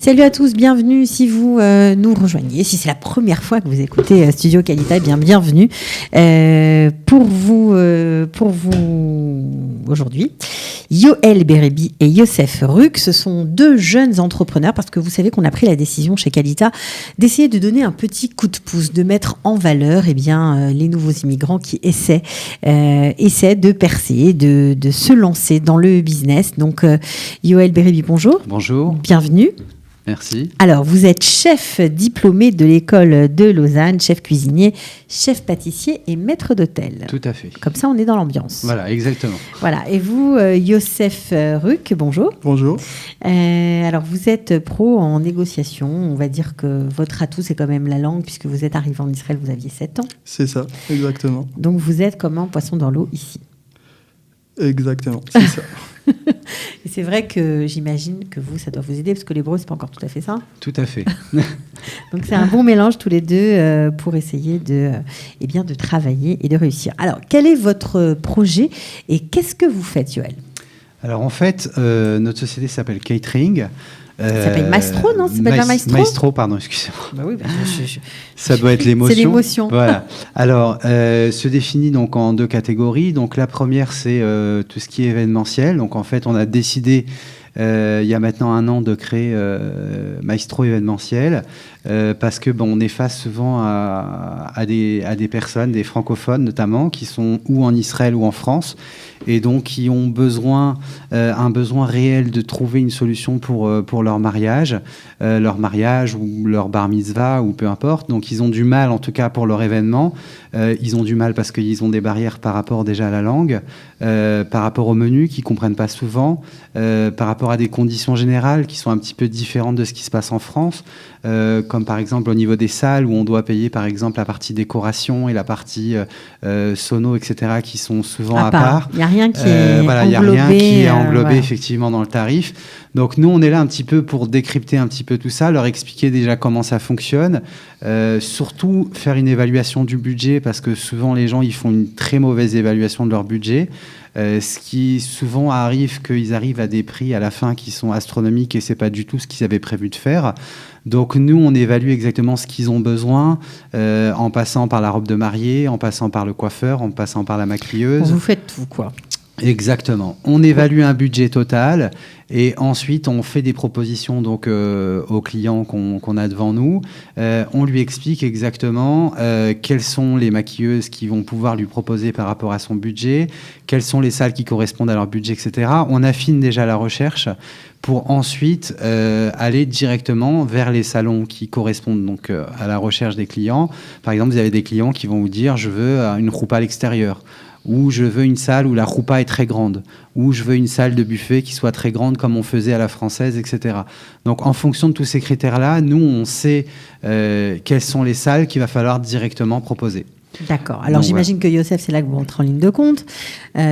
Salut à tous, bienvenue si vous nous rejoignez. Si c'est la première fois que vous écoutez Studio Qualita, eh bien bienvenue. Pour vous aujourd'hui, Yoël Bérébi et Youssef Ruck, ce sont deux jeunes entrepreneurs parce que vous savez qu'on a pris la décision chez Qualita d'essayer de donner un petit coup de pouce, de mettre en valeur les nouveaux immigrants qui essaient de percer, de se lancer dans le business. Donc Yoël Bérébi, bonjour. Bonjour. Bienvenue. Merci. Alors, vous êtes chef diplômé de l'école de Lausanne, chef cuisinier, chef pâtissier et maître d'hôtel. Tout à fait. Comme ça, on est dans l'ambiance. Voilà, exactement. Voilà. Et vous, Youssef Ruck, bonjour. Bonjour. Alors, vous êtes pro en négociation. On va dire que votre atout, c'est quand même la langue, puisque vous êtes arrivé en Israël, vous aviez 7 ans. C'est ça, exactement. Donc, vous êtes comme un poisson dans l'eau ici. Exactement, c'est ça. Et c'est vrai que j'imagine que vous, ça doit vous aider, parce que l'hébreu, c'est pas encore tout à fait ça. Tout à fait. Donc c'est un bon mélange tous les deux pour essayer de travailler et de réussir. Alors, quel est votre projet et qu'est-ce que vous faites, Yoël ? Alors en fait, notre société s'appelle Catering. Ça s'appelle Maestro, non ? Ça s'appelle Maestro ? Maestro, pardon, excusez-moi. Bah oui, Ça doit être l'émotion. C'est l'émotion. Voilà. Alors, se définit donc en deux catégories. Donc la première, c'est tout ce qui est événementiel. Donc en fait, on a décidé il y a maintenant 1 an de créer Maestro événementiel parce que on est face souvent à des personnes, des francophones notamment, qui sont ou en Israël ou en France et donc qui ont un besoin réel de trouver une solution pour leur mariage ou leur bar mitzvah ou peu importe. Donc ils ont du mal, en tout cas pour leur événement. Ils ont du mal parce qu'ils ont des barrières par rapport déjà à la langue, par rapport au menu qu'ils comprennent pas souvent, par rapport à des conditions générales qui sont un petit peu différentes de ce qui se passe en France, comme par exemple au niveau des salles où on doit payer par exemple la partie décoration et la partie sono, etc., qui sont souvent à part. Il n'y a rien qui est englobé. Il n'y a rien qui est englobé effectivement dans le tarif. Donc nous, on est là un petit peu pour décrypter un petit peu tout ça, leur expliquer déjà comment ça fonctionne, surtout faire une évaluation du budget parce que souvent les gens ils font une très mauvaise évaluation de leur budget. Ce qui souvent arrive qu'ils arrivent à des prix à la fin qui sont astronomiques et c'est pas du tout ce qu'ils avaient prévu de faire. Donc nous, on évalue exactement ce qu'ils ont besoin en passant par la robe de mariée, en passant par le coiffeur, en passant par la maquilleuse. Vous faites tout, quoi. Exactement. On évalue un budget total et ensuite on fait des propositions donc aux clients qu'on a devant nous. On lui explique exactement quelles sont les maquilleuses qui vont pouvoir lui proposer par rapport à son budget, quelles sont les salles qui correspondent à leur budget, etc. On affine déjà la recherche pour ensuite aller directement vers les salons qui correspondent donc à la recherche des clients. Par exemple, vous avez des clients qui vont vous dire « je veux une roupa à l'extérieur ». Ou je veux une salle où la roupa est très grande, ou je veux une salle de buffet qui soit très grande comme on faisait à la française, etc. Donc en fonction de tous ces critères-là, nous, on sait quelles sont les salles qu'il va falloir directement proposer. D'accord. Alors donc, j'imagine que Youssef, c'est là que vous rentrez en ligne de compte,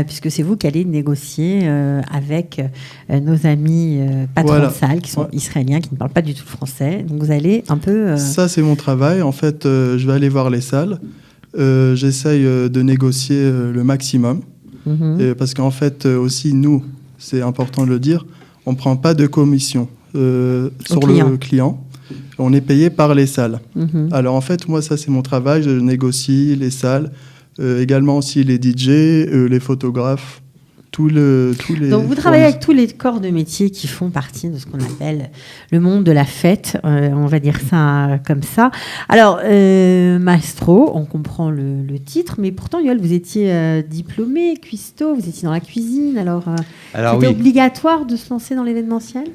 puisque c'est vous qui allez négocier avec nos amis patrons de salle, qui sont israéliens, qui ne parlent pas du tout le français. Donc vous allez un peu... Ça, c'est mon travail. En fait, je vais aller voir les salles. J'essaye de négocier le maximum parce qu'en fait aussi nous, c'est important de le dire, on ne prend pas de commission sur le client, on est payé par les salles. Alors en fait moi ça c'est mon travail, je négocie les salles, également aussi les DJ, les photographes, tous les... Donc vous travaillez avec tous les corps de métier qui font partie de ce qu'on appelle le monde de la fête, on va dire ça comme ça. Alors, Maestro, on comprend le titre, mais pourtant, Yoël, vous étiez diplômé, cuistot, vous étiez dans la cuisine, alors c'était obligatoire de se lancer dans l'événementiel ?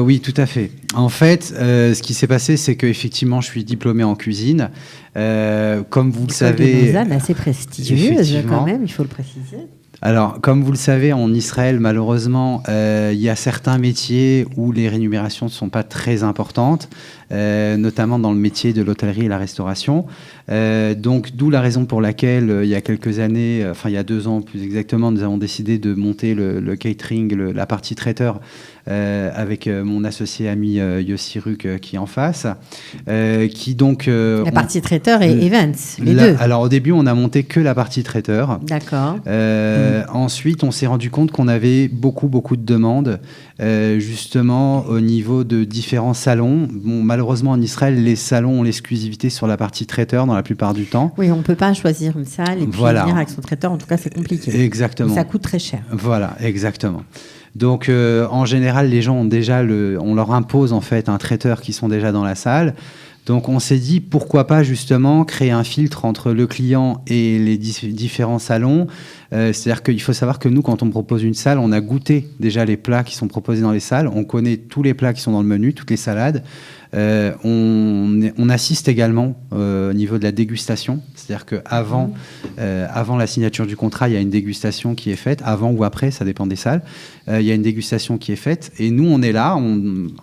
Oui, tout à fait. En fait, ce qui s'est passé, c'est qu'effectivement, je suis diplômé en cuisine. Comme vous le savez... de Lausanne, assez prestigieuse quand même, il faut le préciser. Alors, comme vous le savez, en Israël, malheureusement, il y a certains métiers où les rémunérations ne sont pas très importantes, notamment dans le métier de l'hôtellerie et la restauration. Donc, d'où la raison pour laquelle, il y a quelques années, il y a 2 ans plus exactement, nous avons décidé de monter le catering, la partie traiteur, avec mon associé ami Yossi Ruck qui est en face, qui donc... la partie traiteur et events, les deux. Alors au début, on a monté que la partie traiteur. D'accord. Ensuite, on s'est rendu compte qu'on avait beaucoup de demandes, justement au niveau de différents salons. Bon, malheureusement, en Israël, les salons ont l'exclusivité sur la partie traiteur dans la plupart du temps. Oui, on ne peut pas choisir une salle et puis venir avec son traiteur. En tout cas, c'est compliqué. Exactement. Et ça coûte très cher. Voilà, exactement. Donc, en général, les gens ont déjà on leur impose en fait un traiteur qui sont déjà dans la salle. Donc, on s'est dit pourquoi pas justement créer un filtre entre le client et les différents salons. C'est-à-dire qu'il faut savoir que nous, quand on propose une salle, on a goûté déjà les plats qui sont proposés dans les salles. On connaît tous les plats qui sont dans le menu, toutes les salades. On assiste également au niveau de la dégustation, c'est-à-dire qu'avant la signature du contrat, il y a une dégustation qui est faite, avant ou après, ça dépend des salles, il y a une dégustation qui est faite, et nous on est là,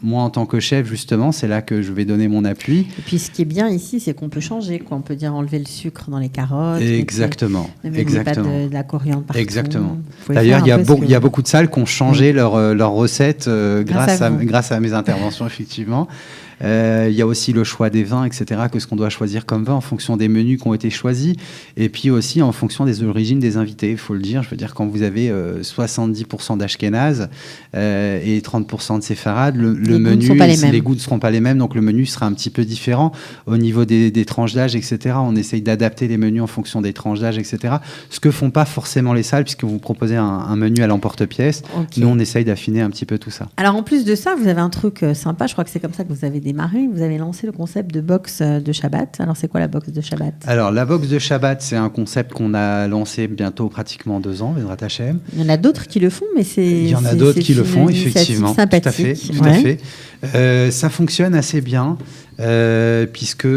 moi en tant que chef justement, c'est là que je vais donner mon appui. Et puis ce qui est bien ici, c'est qu'on peut changer, quoi. On peut dire enlever le sucre dans les carottes. Exactement. Exactement. Pas de la coriandre partout. Exactement. D'ailleurs, il y a beaucoup de salles qui ont changé leur recette grâce à mes interventions, effectivement. Il y a aussi le choix des vins, etc., que ce qu'on doit choisir comme vin en fonction des menus qui ont été choisis, et puis aussi en fonction des origines des invités, il faut le dire. Je veux dire, quand vous avez 70% d'Ashkénazes et 30% de séfarades, le menu, les goûts ne seront pas les mêmes, donc le menu sera un petit peu différent. Au niveau des tranches d'âge, etc., on essaye d'adapter les menus en fonction des tranches d'âge, etc., ce que font pas forcément les salles, puisque vous proposez un menu à l'emporte-pièce. Okay. Nous, on essaye d'affiner un petit peu tout ça. Alors, en plus de ça, vous avez un truc sympa, je crois que c'est comme ça que vous avez démarré, vous avez lancé le concept de box de Shabbat. Alors, c'est quoi la box de Shabbat ? Alors, la box de Shabbat, c'est un concept qu'on a lancé bientôt pratiquement 2 ans, Bezrat Hashem. Il y en a d'autres qui le font, mais il y en a d'autres qui le font, effectivement. Sympathique. Tout à fait. Ça fonctionne assez bien. Puisque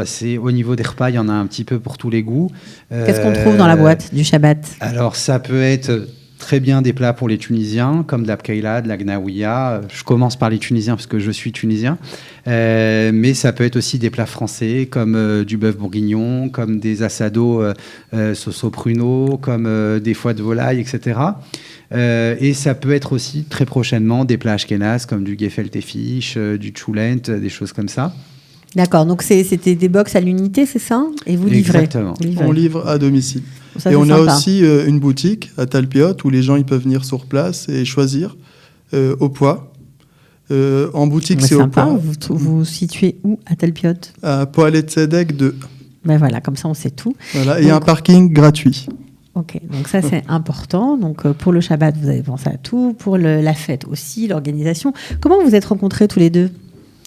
c'est au niveau des repas, il y en a un petit peu pour tous les goûts. Qu'est-ce qu'on trouve dans la boîte du Shabbat ? Alors, ça peut être très bien des plats pour les Tunisiens, comme de la pkeila, de la gnaouia. Je commence par les Tunisiens parce que je suis tunisien. Mais ça peut être aussi des plats français, comme du bœuf bourguignon, comme des assados sauce au pruneau, comme des foies de volaille, etc. Et ça peut être aussi très prochainement des plats ashkénazes, comme du gefilte fish, du tchoulent, des choses comme ça. D'accord, donc c'était des box à l'unité, c'est ça ? Et vous livrez ? Exactement. On livre à domicile. Ça, et on sympa. a aussi une boutique à Talpiot où les gens ils peuvent venir sur place et choisir au poids. En boutique, c'est sympa. au poids. Vous situez où à Talpiot ? À Poalet Tzedek 2. Ben voilà, comme ça on sait tout. Voilà, et un parking gratuit. Ok, donc ça c'est important. Donc pour le Shabbat, vous avez pensé à tout. Pour la fête aussi, l'organisation. Comment vous êtes rencontrés tous les deux ?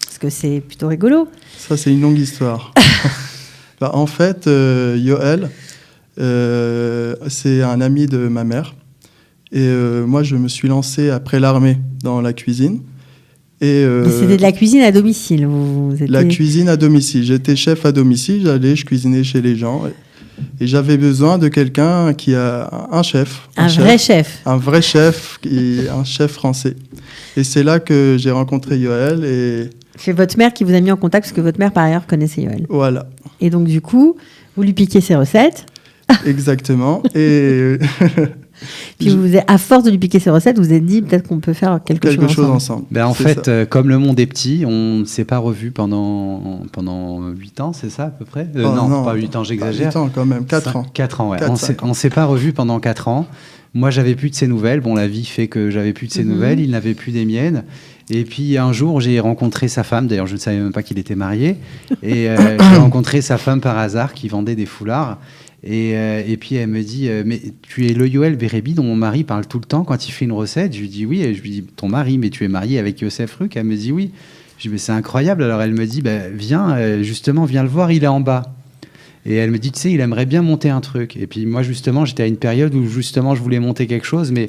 Parce que c'est plutôt rigolo. Ça, c'est une longue histoire. En fait, Yoël, c'est un ami de ma mère. Et moi, je me suis lancé après l'armée dans la cuisine. Mais c'était de la cuisine à domicile. La cuisine à domicile. J'étais chef à domicile. Je cuisinais chez les gens. Et j'avais besoin de quelqu'un qui a un chef. Un vrai chef. Un vrai chef, un chef français. Et c'est là que j'ai rencontré Yoël. Et c'est votre mère qui vous a mis en contact, parce que votre mère, par ailleurs, connaissait Yoël. Voilà. Et donc, du coup, vous lui piquez ses recettes. Exactement. Et puis, à force de lui piquer ses recettes, vous vous êtes dit peut-être qu'on peut faire quelque chose ensemble. En fait, comme le monde est petit, on ne s'est pas revus pendant 8 ans, c'est ça à peu près non, pas 8 ans, j'exagère. 8 ans quand même, 4 ans. 4 ans, ouais. On ne s'est pas revus pendant 4 ans. Moi, j'avais plus de ses nouvelles. Bon, la vie fait que j'avais plus de ses nouvelles. Il n'avait plus des miennes. Et puis, un jour, j'ai rencontré sa femme. D'ailleurs, je ne savais même pas qu'il était marié. Et j'ai rencontré sa femme par hasard qui vendait des foulards. Et puis, elle me dit mais tu es le Yoël Bérébi dont mon mari parle tout le temps quand il fait une recette. Je lui dis oui. Et je lui dis ton mari, mais tu es marié avec Yosef Ruck. Elle me dit oui. Je dis mais c'est incroyable. Alors, elle me dit viens le voir, il est en bas. Et elle me dit, tu sais, il aimerait bien monter un truc. Et puis moi, justement, j'étais à une période où, justement, je voulais monter quelque chose, mais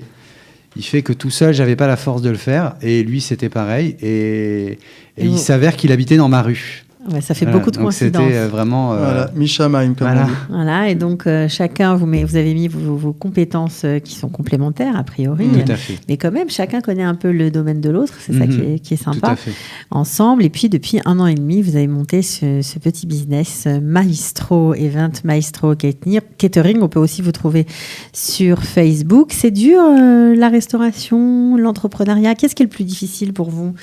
il fait que tout seul, j'avais pas la force de le faire. Et lui, c'était pareil. Et il s'avère qu'il habitait dans ma rue. Ouais, ça fait Voilà, beaucoup de donc coïncidences. C'était vraiment... Voilà, Mishamaim, comme voilà. on dit. Voilà, et donc chacun, vous avez mis vos compétences qui sont complémentaires, a priori. Tout à fait. Mais quand même, chacun connaît un peu le domaine de l'autre. C'est ça qui est Tout sympa. à fait. Ensemble. Et puis, depuis 1 an et demi, vous avez monté ce petit business Maestro Event, Maestro Catering. On peut aussi vous trouver sur Facebook. C'est dur, la restauration, l'entrepreneuriat. Qu'est-ce qui est le plus difficile pour vous ?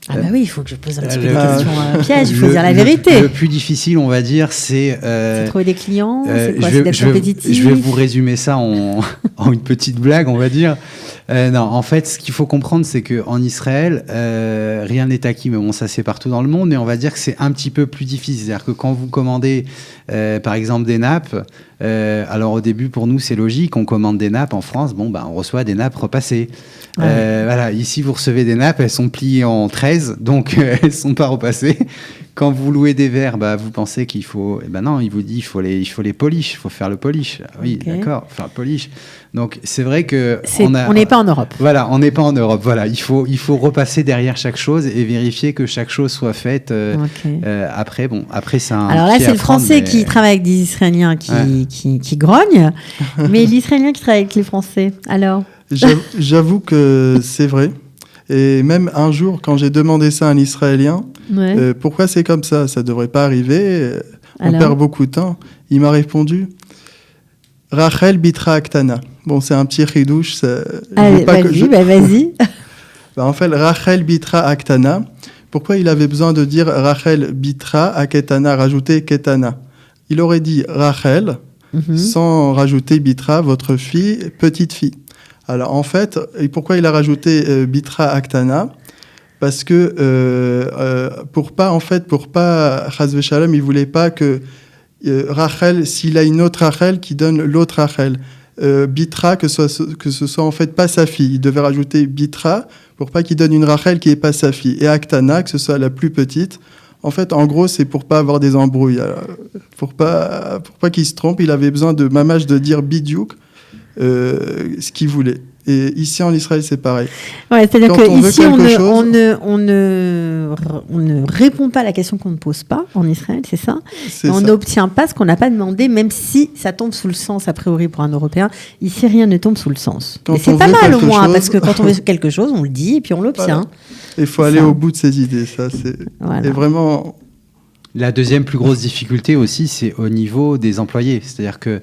Ah bah oui, il faut que je pose un petit peu des questions pièges, il faut dire la vérité. Le plus difficile, on va dire, c'est trouver des clients, c'est quoi, c'est d'être compétitif. Je vais vous résumer ça en une petite blague, on va dire. Non, en fait, ce qu'il faut comprendre, c'est qu'en Israël, rien n'est acquis, mais bon, ça c'est partout dans le monde, mais on va dire que c'est un petit peu plus difficile. C'est-à-dire que quand vous commandez, par exemple, des nappes, alors au début, pour nous, c'est logique, on commande des nappes en France, bon, on reçoit des nappes repassées. Voilà, ici, vous recevez des nappes, elles sont pliées en 13, donc elles ne sont pas repassées. Quand vous louez des verres, vous pensez qu'il faut... non, il vous dit il faut les polish, il faut faire le polish. Oui, d'accord, faire le polish. Donc, c'est vrai que... On n'est pas en Europe. Voilà, on n'est pas en Europe. Voilà, il faut repasser derrière chaque chose et vérifier que chaque chose soit faite. Après, c'est un... Alors là, c'est le Français qui travaille avec des Israéliens qui grognent, mais l'Israélien qui travaille avec les Français. Alors J'avoue que c'est vrai. Et même un jour, quand j'ai demandé ça à un Israélien, pourquoi c'est comme ça ? Ça ne devrait pas arriver. On perd beaucoup de temps. Il m'a répondu, Rachel bitra aktana. Bon, c'est un petit chidouche. Vas-y. En fait, Rachel bitra aktana. Pourquoi il avait besoin de dire Rachel bitra aketana, rajouter ketana ? Il aurait dit Rachel, sans rajouter bitra, votre fille, petite fille. Alors, en fait, et pourquoi il a rajouté Bitra Aktana ? Parce que pour pas, Chazve Shalom, il voulait pas que Rachel, s'il a une autre Rachel, qui donne l'autre Rachel. Bitra, que ce soit en fait pas sa fille. Il devait rajouter Bitra pour pas qu'il donne une Rachel qui est pas sa fille. Et Aktana, que ce soit la plus petite. En fait, en gros, c'est pour pas avoir des embrouilles. Alors, pour pas qu'il se trompe, il avait besoin de Mamash de dire Bidiouk. Ce qu'il voulait. Et ici en Israël, c'est pareil. Ouais, c'est-à-dire qu'ici, on ne répond pas à la question qu'on ne pose pas en Israël, c'est ça ? On n'obtient pas ce qu'on n'a pas demandé, même si ça tombe sous le sens, a priori, pour un Européen. Ici, rien ne tombe sous le sens. Et c'est pas mal au moins, parce que quand on veut quelque chose, on le dit et puis on l'obtient. Il faut aller au bout de ses idées. Ça, c'est et vraiment... La deuxième plus grosse difficulté aussi, c'est au niveau des employés. C'est-à-dire que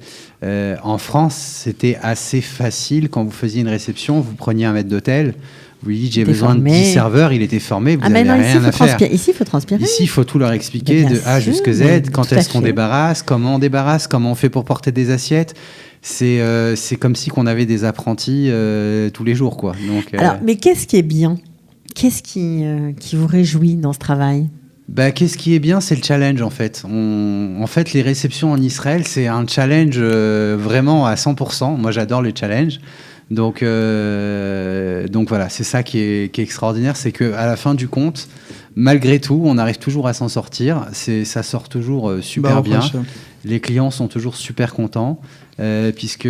en France, c'était assez facile quand vous faisiez une réception, vous preniez un maître d'hôtel, vous lui dites j'ai besoin de 10 serveurs, il était formé, vous n'avez rien à faire. Ici, il faut transpirer. Ici, il faut tout leur expliquer de A jusqu'à Z, quand est-ce qu'on débarrasse, comment on fait pour porter des assiettes. C'est comme si on avait des apprentis tous les jours, quoi. Donc, alors, mais qu'est-ce qui est bien ? Qu'est-ce qui vous réjouit dans ce travail ? Qu'est-ce qui est bien, c'est le challenge en fait. En fait, les réceptions en Israël, c'est un challenge vraiment à 100%. Moi, j'adore les challenges. Donc voilà, c'est ça qui est extraordinaire, c'est qu'à la fin du compte, malgré tout, on arrive toujours à s'en sortir. Ça sort toujours super bien. Les clients sont toujours super contents. Puisque,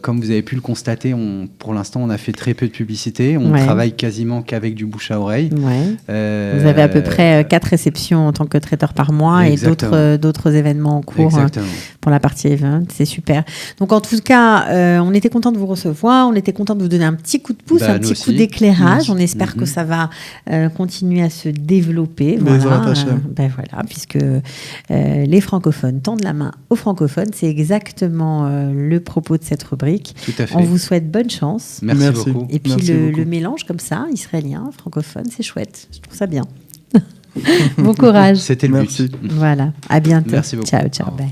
comme vous avez pu le constater, pour l'instant, on a fait très peu de publicité. On travaille quasiment qu'avec du bouche à oreille. Vous avez à peu près 4 réceptions en tant que traiteur par mois. Exactement. Et d'autres événements en cours pour la partie event. C'est super. Donc, en tout cas, on était content de vous recevoir. On était content de vous donner un petit coup de pouce, un petit coup d'éclairage. On espère que ça va continuer à se développer. Voilà, puisque les francophones tendent la main aux francophones. C'est exactement le propos de cette rubrique. Tout à fait. On vous souhaite bonne chance. Merci beaucoup. Et puis le mélange comme ça, israélien, francophone, c'est chouette. Je trouve ça bien. Bon courage. C'était le but. Voilà. À bientôt. Merci beaucoup. Ciao, bye.